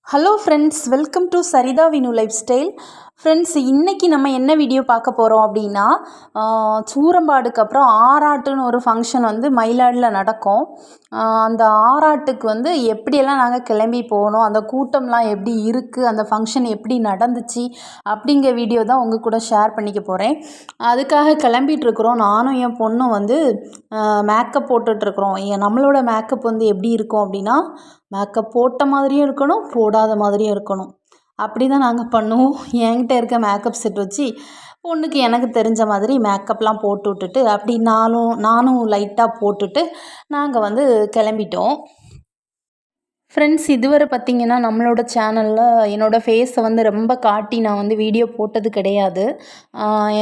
Hello friends, welcome to Saritha Vinu life style. Friends, இன்றைக்கி நம்ம என்ன வீடியோ பார்க்க போகிறோம் அப்படின்னா, சூரம்பாடுக்கு அப்புறம் ஆராட்டுன்னு ஒரு ஃபங்க்ஷன் வந்து மயிலாடியில் நடக்கும். அந்த ஆராட்டுக்கு வந்து எப்படியெல்லாம் நாங்கள் கிளம்பி போனோம், அந்த கூட்டம்லாம் எப்படி இருக்குது, அந்த ஃபங்க்ஷன் எப்படி நடந்துச்சு அப்படிங்கிற வீடியோ தான் உங்கள் கூட ஷேர் பண்ணிக்க போகிறேன். அதுக்காக கிளம்பிகிட்ருக்குறோம். நானும் என் பொண்ணும் வந்து மேக்கப் போட்டுட்ருக்குறோம். நம்மளோட மேக்கப் வந்து எப்படி இருக்கும் அப்படின்னா, மேக்கப் போட்ட மாதிரியும் இருக்கணும், போடாத மாதிரியும் இருக்கணும். அப்படி தான் நாங்கள் பண்ணுவோம். என்கிட்ட இருக்க மேக்கப் செட் வச்சு பொண்ணுக்கு எனக்கு தெரிஞ்ச மாதிரி மேக்கப்லாம் போட்டு விட்டுட்டு, அப்படி நானும் லைட்டாக போட்டுட்டு நாங்கள் வந்து கிளம்பிட்டோம். ஃப்ரெண்ட்ஸ், இதுவரை பார்த்திங்கன்னா நம்மளோட சேனலில் என்னோடய ஃபேஸை வந்து ரொம்ப காட்டி நான் வந்து வீடியோ போட்டது கிடையாது.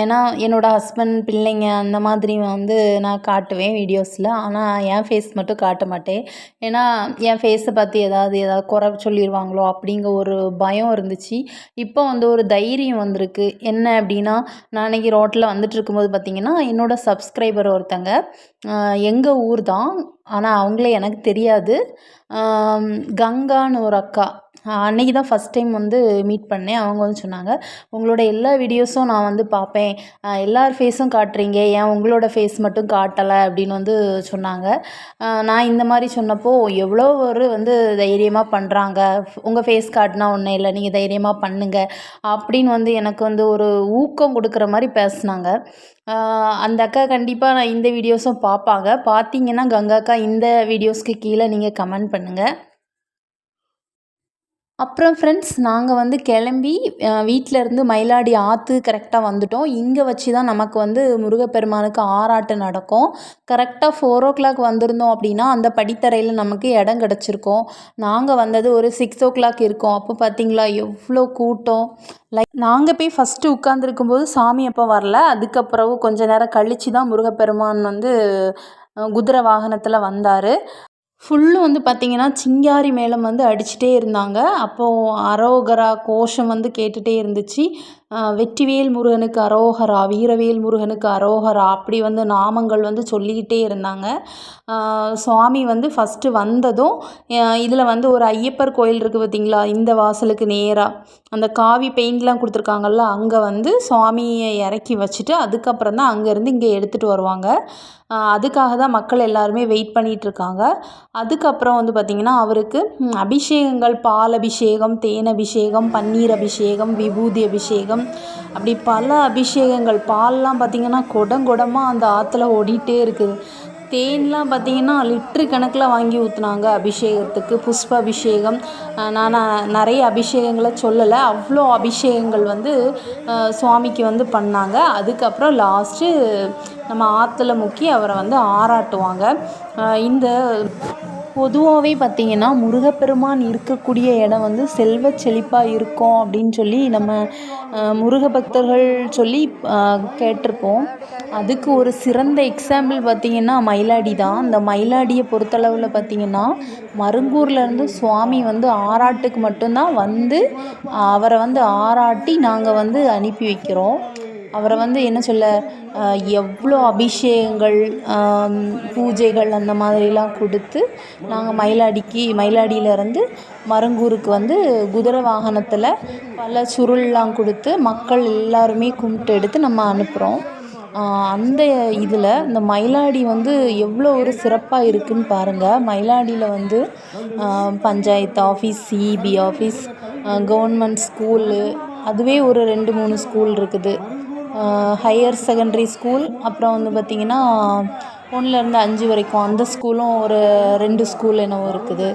ஏன்னா என்னோடய ஹஸ்பண்ட், பிள்ளைங்க அந்த மாதிரி வந்து நான் காட்டுவேன் வீடியோஸில். ஆனால் என் ஃபேஸ் மட்டும் காட்ட மாட்டேன். ஏன்னா என் ஃபேஸை பார்த்து ஏதாவது குறை சொல்லிடுவாங்களோ அப்படிங்கிற ஒரு பயம் இருந்துச்சு. இப்போ வந்து ஒரு தைரியம் வந்திருக்கு. என்ன அப்படின்னா, நான் அன்றைக்கி ரோட்டில் வந்துட்டு இருக்கும்போது பார்த்திங்கன்னா, என்னோடய சப்ஸ்கிரைபர் ஒருத்தங்க எங்கள் ஊர் தான், ஆனால் அவங்களே எனக்கு தெரியாது. கங்கான்னு ஒரு அக்கா, அன்றைக்கி தான் ஃபஸ்ட் டைம் வந்து மீட் பண்ணேன். அவங்க வந்து சொன்னாங்க, உங்களோட எல்லா வீடியோஸும் நான் வந்து பார்ப்பேன், எல்லார் ஃபேஸும் காட்டுறீங்க, ஏன் உங்களோட ஃபேஸ் மட்டும் காட்டலை அப்படின்னு வந்து சொன்னாங்க. நான் இந்த மாதிரி சொன்னப்போ, எவ்வளோ ஒரு வந்து தைரியமாக பண்ணுறாங்க, உங்கள் ஃபேஸ் காட்டினா ஒன்றும் இல்லை, நீங்கள் தைரியமாக பண்ணுங்க அப்படின்னு வந்து எனக்கு வந்து ஒரு ஊக்கம் கொடுக்குற மாதிரி பேசுனாங்க. அந்த அக்கா கண்டிப்பாக நான் இந்த வீடியோஸும் பார்ப்பாங்க. பார்த்தீங்கன்னா கங்கா அக்கா, இந்த வீடியோஸ்க்கு கீழே நீங்கள் கமெண்ட் பண்ணுங்கள். அப்புறம் ஃப்ரெண்ட்ஸ், நாங்கள் வந்து கிளம்பி வீட்டிலேருந்து மயிலாடி ஆற்று கரெக்டாக வந்துவிட்டோம். இங்கே வச்சு தான் நமக்கு வந்து முருகப்பெருமானுக்கு ஆராட்டு நடக்கும். கரெக்டாக 4:00 வந்திருந்தோம் அப்படின்னா அந்த படித்தரையில் நமக்கு இடம் கிடச்சிருக்கும். நாங்கள் வந்தது ஒரு 6:00 இருக்கும். அப்போ பார்த்திங்களா எவ்வளோ கூட்டம். நாங்கள் போய் ஃபஸ்ட்டு உட்காந்துருக்கும்போது சாமி அப்போ வரல. அதுக்கப்புறம் கொஞ்சம் நேரம் கழித்து தான் முருகப்பெருமான் வந்து குதிரை வாகனத்தில் வந்தார். ஃபுல்லும் வந்து பார்த்திங்கன்னா சிங்காரி மேளம் வந்து அடிச்சுட்டே இருந்தாங்க. அப்போது அரோகரா கோஷம் வந்து கேட்டுகிட்டே இருந்துச்சு. வெற்றிவேல் முருகனுக்கு அரோகரா, வீரவேல் முருகனுக்கு அரோகரா, அப்படி வந்து நாமங்கள் வந்து சொல்லிக்கிட்டே இருந்தாங்க. சுவாமி வந்து ஃபஸ்ட்டு வந்ததும் இதில் வந்து ஒரு ஐயப்பர் கோயில் இருக்குது பார்த்திங்களா, இந்த வாசலுக்கு நேராக அந்த காவி பெயிண்ட்லாம் கொடுத்துருக்காங்கல்ல, அங்கே வந்து சுவாமியை இறக்கி வச்சுட்டு அதுக்கப்புறம் தான் அங்கேருந்து இங்கே எடுத்துகிட்டு வருவாங்க. அதுக்காக தான் மக்கள் எல்லாருமே வெயிட் பண்ணிகிட்ருக்காங்க. அதுக்கப்புறம் வந்து பார்த்திங்கன்னா அவருக்கு அபிஷேகங்கள், பால் அபிஷேகம், தேன் அபிஷேகம், பன்னீர் அபிஷேகம், விபூதி அபிஷேகம், அப்படி பல அபிஷேகங்கள். பால்லாம் பார்த்திங்கன்னா குடமாக அந்த ஆற்றுல ஓடிட்டே இருக்குது. தேன்லாம் பார்த்திங்கன்னா லிட்ரு கணக்கில் வாங்கி ஊற்றுனாங்க அபிஷேகத்துக்கு. புஷ்ப அபிஷேகம், நான் நிறைய அபிஷேகங்களை சொல்லலை, அவ்வளோ அபிஷேகங்கள் வந்து சுவாமிக்கு வந்து பண்ணாங்க. அதுக்கப்புறம் லாஸ்ட்டு நம்ம ஆற்றுல முக்கி அவரை வந்து ஆராட்டுவாங்க. இந்த பொதுவாகவே பார்த்திங்கன்னா முருகப்பெருமான் இருக்கக்கூடிய இடம் வந்து செல்வ செழிப்பாக இருக்கும் அப்படின்னு சொல்லி நம்ம முருக பக்தர்கள் சொல்லி கேட்டிருப்போம். அதுக்கு ஒரு சிறந்த எக்ஸாம்பிள் பார்த்திங்கன்னா மயிலாடி தான். இந்த மயிலாடியை பொறுத்தளவில் பார்த்திங்கன்னா மருங்கூர்லேருந்து சுவாமி வந்து ஆராட்டுக்கு மட்டும்தான் வந்து அவரை வந்து ஆராட்டி நாங்கள் வந்து அனுப்பி வைக்கிறோம். அவரை வந்து என்ன சொல்ல, எவ்வளோ அபிஷேகங்கள், பூஜைகள் அந்த மாதிரிலாம் கொடுத்து நாங்கள் மயிலாடியிலேருந்து மருங்கூருக்கு வந்து குதிரை வாகனத்தில் பல சுருள்லாம் கொடுத்து மக்கள் எல்லாருமே கும்பிட்டு எடுத்து நம்ம அனுப்புகிறோம். அந்த இதில் இந்த மயிலாடி வந்து எவ்வளோ ஒரு சிறப்பாக இருக்குதுன்னு பாருங்கள். மயிலாடியில் வந்து panchayat office, C E B office, government school, அதுவே ஒரு 2-3 ஸ்கூல் இருக்குது. ஹையர் செகண்டரி ஸ்கூல், அப்புறம் வந்து பார்த்திங்கன்னா 1லேருந்து 5 வரைக்கும் அந்த ஸ்கூலும் ஒரு 2 ஸ்கூல் என்னவோ இருக்குது.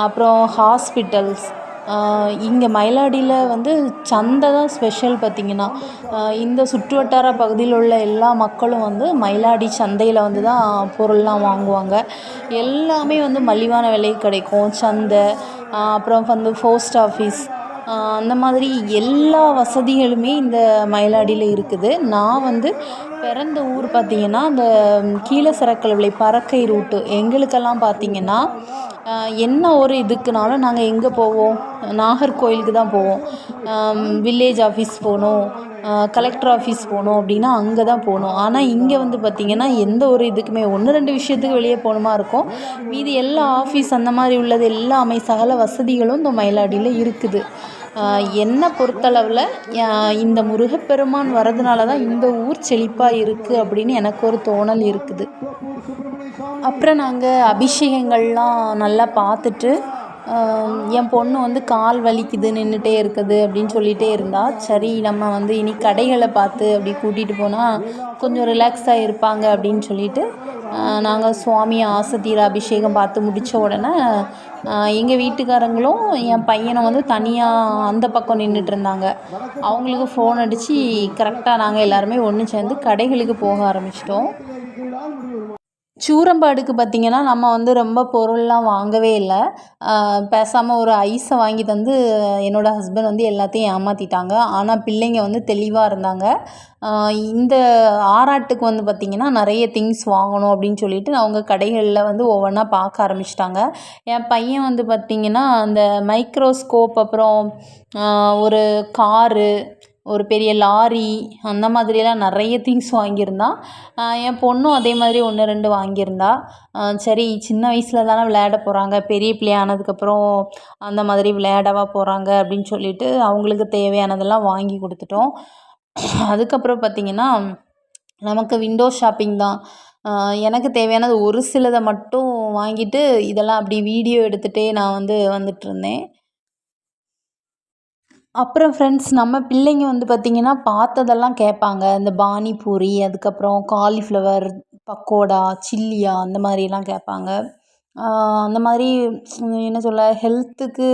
அப்புறம் ஹாஸ்பிட்டல்ஸ். இங்கே மயிலாடியில் வந்து சந்தை தான் ஸ்பெஷல் பார்த்திங்கன்னா. இந்த சுற்றுவட்டார பகுதியில் உள்ள எல்லா மக்களும் வந்து மயிலாடி சந்தையில் வந்து தான் பொருள்லாம் வாங்குவாங்க. எல்லாமே வந்து மலிவான விலைக்கு கிடைக்கும். சந்தை, அப்புறம் வந்து போஸ்ட் ஆஃபீஸ், அந்த மாதிரி எல்லா வசதிகளுமே இந்த மயிலாடியில் இருக்குது. நான் வந்து பிறந்த ஊர் பார்த்திங்கன்னா அந்த கீழசரக்கல்விளை பறக்கை ரூட்டு. எங்களுக்கெல்லாம் பார்த்திங்கன்னா என்ன ஒரு இதுக்குனாலும் நாங்கள் எங்கே போவோம், நாகர்கோயிலுக்கு தான் போவோம். வில்லேஜ் ஆஃபீஸ் போகணும், கலெக்டர் ஆஃபீஸ் போகணும் அப்படின்னா அங்கே தான் போகணும். ஆனால் இங்கே வந்து பார்த்திங்கன்னா எந்த ஒரு இதுக்குமே 1, 2 விஷயத்துக்கு வெளியே போகணுமா இருக்கும். மீதி எல்லா ஆஃபீஸ் அந்த மாதிரி உள்ளது எல்லாமே சகல வசதிகளும் இந்த மயிலாடியில் இருக்குது. என்னை பொறுத்தளவில் இந்த முருகப்பெருமான் வரதுனால தான் இந்த ஊர் செழிப்பாக இருக்குது அப்படின்னு எனக்கு ஒரு தோணல் இருக்குது. அப்புறம் நாங்கள் அபிஷேகங்கள்லாம் நல்லா பார்த்துட்டு என் பொண்ணு வந்து கால் வலிக்குது நின்றுட்டே இருக்குது அப்படின்னு சொல்லிகிட்டே இருந்தா. சரி நம்ம வந்து இனி கடைகளை பார்த்து அப்படி கூட்டிகிட்டு போனால் கொஞ்சம் ரிலாக்ஸாக இருப்பாங்க அப்படின்னு சொல்லிட்டு நாங்கள் சுவாமி ஆசத்தீர அபிஷேகம் பார்த்து முடித்த உடனே எங்கள் வீட்டுக்காரங்களும் என் பையனும் வந்து தனியாக அந்த பக்கம் நின்றுட்டு இருந்தாங்க. அவங்களுக்கு ஃபோன் அடித்து கரெக்டாக நாங்கள் எல்லாருமே ஒன்று சேர்ந்து கடைகளுக்கு போக ஆரம்பிச்சிட்டோம். சூரம்பாடுக்கு பார்த்திங்கன்னா நம்ம வந்து ரொம்ப பொருள்லாம் வாங்கவே இல்லை. பேசாமல் ஒரு ஐஸை வாங்கி தந்து என்னோடய ஹஸ்பண்ட் வந்து எல்லாத்தையும் ஏமாற்றிட்டாங்க. ஆனால் பிள்ளைங்க வந்து தெளிவாக இருந்தாங்க. இந்த ஆராட்டுக்கு வந்து பார்த்திங்கன்னா நிறைய திங்ஸ் வாங்கணும் அப்படின்னு சொல்லிட்டு அவங்க கடைகளில் வந்து ஒவ்வொன்றா பார்க்க ஆரம்பிச்சிட்டாங்க. என் பையன் வந்து பார்த்திங்கன்னா அந்த மைக்ரோஸ்கோப், அப்புறம் ஒரு காரு, ஒரு பெரிய லாரி, அந்த மாதிரியெல்லாம் நிறைய திங்ஸ் வாங்கியிருந்தான். என் பொண்ணும் அதே மாதிரி 1, 2 வாங்கியிருந்தா. சரி சின்ன வயசில் தானே விளையாட போகிறாங்க, பெரிய பிள்ளை ஆனதுக்கப்புறம் அந்த மாதிரி விளையாடவா போகிறாங்க அப்படின்னு சொல்லிட்டு அவங்களுக்கு தேவையானதெல்லாம் வாங்கி கொடுத்துட்டோம். அதுக்கப்புறம் பார்த்திங்கன்னா நமக்கு விண்டோ ஷாப்பிங் தான். எனக்கு தேவையானது ஒரு சிலதை மட்டும் வாங்கிட்டு இதெல்லாம் அப்படி வீடியோ எடுத்துகிட்டே நான் வந்து வந்துட்டுருந்தேன். அப்புறம் ஃப்ரெண்ட்ஸ், நம்ம பிள்ளைங்க வந்து பார்த்திங்கன்னா பார்த்ததெல்லாம் கேட்பாங்க. இந்த பானிபூரி, அதுக்கப்புறம் காலிஃப்ளவர் பக்கோடா, சில்லியா அந்த மாதிரிலாம் கேட்பாங்க. அந்த மாதிரி என்ன சொல்ல, ஹெல்த்துக்கு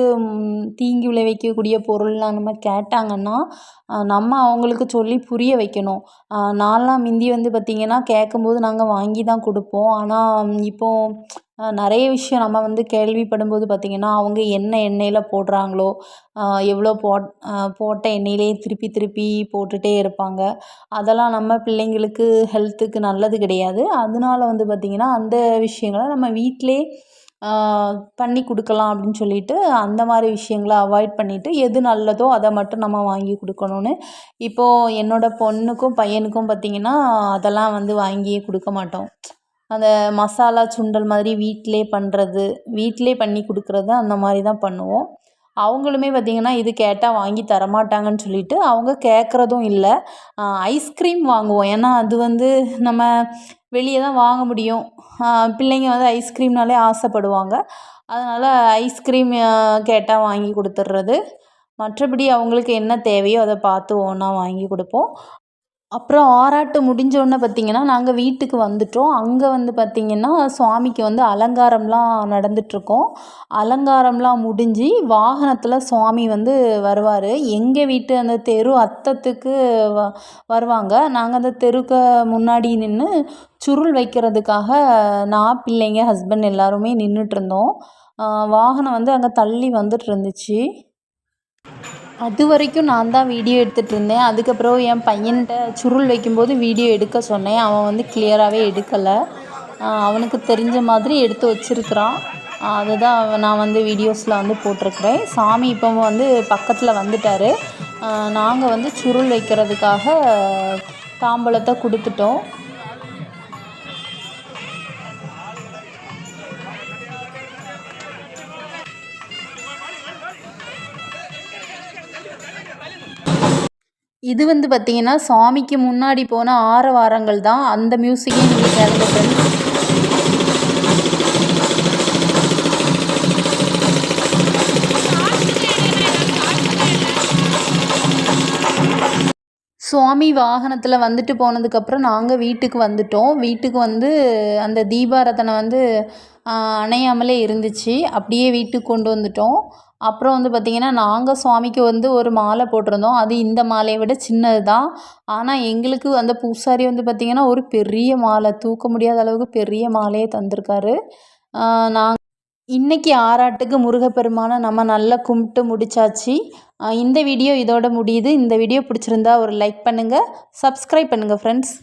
தீங்கு விளைவிக்கக்கூடிய பொருள்லாம் நம்ம கேட்டாங்கன்னா நம்ம அவங்களுக்கு சொல்லி புரிய வைக்கணும். நான்லாம் முந்தி வந்து பார்த்திங்கன்னா கேட்கும்போது நாங்கள் வாங்கி தான் கொடுப்போம். ஆனால் இப்போது நிறைய விஷயம் நம்ம வந்து கேள்விப்படும்போது பார்த்திங்கன்னா அவங்க என்ன எண்ணெயில் போடுறாங்களோ, எவ்வளோ போட்ட எண்ணெயிலேயே திருப்பி திருப்பி போட்டுகிட்டே இருப்பாங்க. அதெல்லாம் நம்ம பிள்ளைங்களுக்கு ஹெல்த்துக்கு நல்லது கிடையாது. அதனால வந்து பார்த்திங்கன்னா அந்த விஷயங்களை நம்ம வீட்டிலே பண்ணி கொடுக்கலாம் அப்படின்னு சொல்லிட்டு அந்த மாதிரி விஷயங்களை அவாய்ட் பண்ணிவிட்டு எது நல்லதோ அதை மட்டும் நம்ம வாங்கி கொடுக்கணுன்னு இப்போது என்னோடய பொண்ணுக்கும் பையனுக்கும் பார்த்திங்கன்னா அதெல்லாம் வந்து வாங்கியே கொடுக்க மாட்டோம். அந்த மசாலா சுண்டல் மாதிரி வீட்டிலே பண்ணுறது, வீட்டிலே பண்ணி கொடுக்குறது அந்த மாதிரி தான் பண்ணுவோம். அவங்களுமே பார்த்திங்கன்னா இது கேட்டால் வாங்கி தரமாட்டாங்கன்னு சொல்லிட்டு அவங்க கேட்குறதும் இல்லை. ஐஸ்கிரீம் வாங்குவோம். ஏன்னா அது வந்து நம்ம வெளியே தான் வாங்க முடியும். பிள்ளைங்க வந்து ஐஸ்கிரீம்னாலே ஆசைப்படுவாங்க. அதனால் ஐஸ்கிரீம் கேட்டால் வாங்கி கொடுத்துட்றது. மற்றபடி அவங்களுக்கு என்ன தேவையோ அதை பார்த்து ஒவ்வொன்றா வாங்கி கொடுப்போம். அப்புறம் ஆராட்டு முடிஞ்சோடனே பார்த்திங்கன்னா நாங்கள் வீட்டுக்கு வந்துட்டோம். அங்கே வந்து பார்த்திங்கன்னா சுவாமிக்கு வந்து அலங்காரம்லாம் நடந்துகிட்ருக்கோம். அலங்காரம்லாம் முடிஞ்சு வாகனத்தில் சுவாமி வந்து வருவார். எங்கள் வீட்டு அந்த தெரு அத்தத்துக்கு வருவாங்க. நாங்கள் அந்த தெருக்கு முன்னாடி நின்று சுருள் வைக்கிறதுக்காக நான், பிள்ளைங்க, ஹஸ்பண்ட் எல்லாருமே நின்றுட்டுருந்தோம். வாகனம் வந்து அங்கே தள்ளி வந்துட்டு இருந்துச்சு. அது வரைக்கும் நான் தான் வீடியோ எடுத்துகிட்டு இருந்தேன். அதுக்கப்புறம் என் பையன்கிட்ட சுருள் வைக்கும்போது வீடியோ எடுக்க சொன்னேன். அவன் வந்து கிளியராகவே எடுக்கலை. அவனுக்கு தெரிஞ்ச மாதிரி எடுத்து வச்சுருக்கிறான். அதை தான் நான் வந்து வீடியோஸில் வந்து போட்டிருக்கிறேன். சாமி இப்போ வந்து பக்கத்தில் வந்துட்டார். நாங்கள் வந்து சுருள் வைக்கிறதுக்காக தாம்பூலத்தை கொடுத்துட்டோம். இது வந்து பார்த்திங்கன்னா சாமிக்கு முன்னாடி போன ஆரவாரங்கள் தான். அந்த மியூசிக்கே நீங்கள் கேளுங்க ஃப்ரெண்ட்ஸ். சுவாமி வாகனத்தில் வந்துட்டு போனதுக்கப்புறம் நாங்கள் வீட்டுக்கு வந்துட்டோம். வீட்டுக்கு வந்து அந்த தீபாராதனை வந்து அணையாமலே இருந்துச்சு. அப்படியே வீட்டுக்கு கொண்டு வந்துட்டோம். அப்புறம் வந்து பார்த்திங்கன்னா நாங்கள் சுவாமிக்கு வந்து ஒரு மாலை போட்டிருந்தோம். அது இந்த மாலையை விட சின்னது தான். ஆனால் எங்களுக்கு அந்த பூசாரி வந்து பார்த்திங்கன்னா ஒரு பெரிய மாலை, தூக்க முடியாத அளவுக்கு பெரிய மாலையே தந்திருக்காரு. இன்றைக்கி ஆராட்டுக்கு முருகப்பெருமானை நம்ம நல்லா கும்பிட்டு முடிச்சாச்சு. இந்த வீடியோ இதோட முடியுது. இந்த வீடியோ பிடிச்சிருந்தா ஒரு லைக் பண்ணுங்கள், சப்ஸ்கிரைப் பண்ணுங்கள் ஃப்ரெண்ட்ஸ்.